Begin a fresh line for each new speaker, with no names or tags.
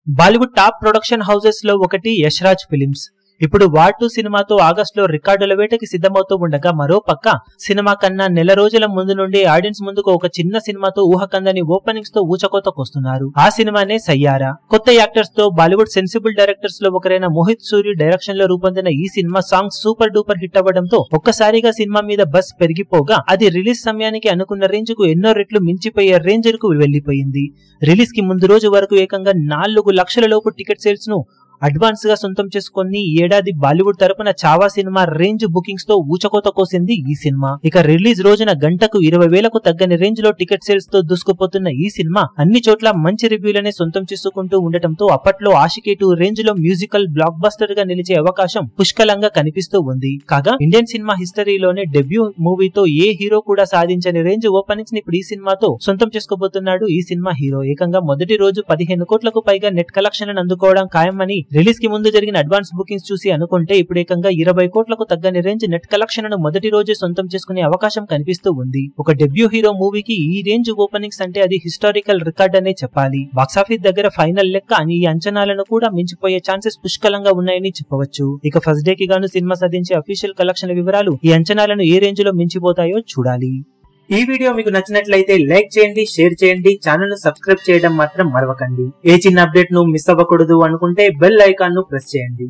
Bollywood top production houses లో ఒకటి Yashraj films. ఇప్పుడు వార్ 2 సినిమాతో ఆగస్టులో రికార్డుల వేటకి సిద్ధమవుతూ ఉండగా, మరో పక్క సినిమా కన్నా నెల రోజుల ముందు నుండి ఆడియన్స్ ముందుకు ఒక చిన్న సినిమాతో ఊహకందని ఓపెనింగ్స్ తో ఊచకోతకొస్తున్నారు. ఆ సినిమానే సయ్యారా. కొత్త యాక్టర్స్ తో బాలీవుడ్ సెన్సిబుల్ డైరెక్టర్స్ లో ఒకరైన మోహిత్ సూరి డైరెక్షన్ లో రూపొందిన ఈ cinema songs super duper hit అవ్వడంతో ఒక్కసారిగా సినిమా మీద బస్ పెరిగిపోగా, అది రిలీజ్ సమయానికి అనుకున్న రేంజ్ కు ఎన్నో రెట్లు మించిపోయే రేంజ్ కు వెళ్లిపోయింది. రిలీజ్ కి ముందు రోజు వరకు ఏకంగా 4 లక్షల లోపు టికెట్ సేల్స్ ను అడ్వాన్స్ గా సొంతం చేసుకుని ఏడాది బాలీవుడ్ తరపున చావా సినిమా రేంజ్ బుకింగ్స్ తో ఊచకోత కోసింది ఈ సినిమా. ఇక రిలీజ్ రోజున గంటకు 20,000కు తగ్గని రేంజ్ లో టికెట్ సేల్స్ తో దూసుకుపోతున్న ఈ సినిమా అన్ని చోట్ల మంచి రివ్యూలనే సొంతం చేసుకుంటూ ఉండటంతో అప్పట్లో ఆషికీ 2 రేంజ్ లో మ్యూజికల్ బ్లాక్ బస్టర్ గా నిలిచే అవకాశం పుష్కలంగా కనిపిస్తూ ఉంది. కాగా ఇండియన్ సినిమా హిస్టరీలోనే డెబ్యూ మూవీతో ఏ హీరో కూడా సాధించని రేంజ్ ఓపెనింగ్స్ ని ఇప్పుడు ఈ సినిమాతో సొంతం చేసుకోబోతున్నాడు ఈ సినిమా హీరో. ఏకంగా మొదటి రోజు 15 కోట్లకు పైగా నెట్ కలెక్షన్ అందుకోవడం ఖాయమని రిలీజ్ కి ముందు జరిగిన అడ్వాన్స్ బుకింగ్స్ చూసి అనుకుంటే, ఇప్పుడు ఏకంగా 20 కోట్లకు తగ్గని రేంజ్ నెట్ కలెక్షన్ ను మొదటి రోజే సొంతం చేసుకునే అవకాశం కనిపిస్తూ ఉంది. ఒక డెబ్యూ హీరో మూవీకి ఈ రేంజ్ ఓపెనింగ్స్ అంటే అది హిస్టారికల్ రికార్డ్ అనే చెప్పాలి. బాక్సాఫీస్ దగ్గర ఫైనల్ లెక్క ఈ అంచనాలను కూడా మించిపోయే ఛాన్సెస్ పుష్కలంగా ఉన్నాయని చెప్పవచ్చు. ఇక ఫస్ట్ డే కి గాను సినిమా సాధించే అఫీషియల్ కలెక్షన్ వివరాలు ఈ అంచనాలను ఏ రేంజ్ లో మించిపోతాయో చూడాలి. ఈ వీడియో మీకు నచ్చినట్లయితే లైక్ చేయండి, షేర్ చేయండి, ఛానల్ ను సబ్స్క్రైబ్ చేయడం మాత్రం మరవకండి. ఏ చిన్న అప్డేట్ ను మిస్ అవ్వకూడదు అనుకుంటే బెల్ ఐకాన్ ను ప్రెస్ చేయండి.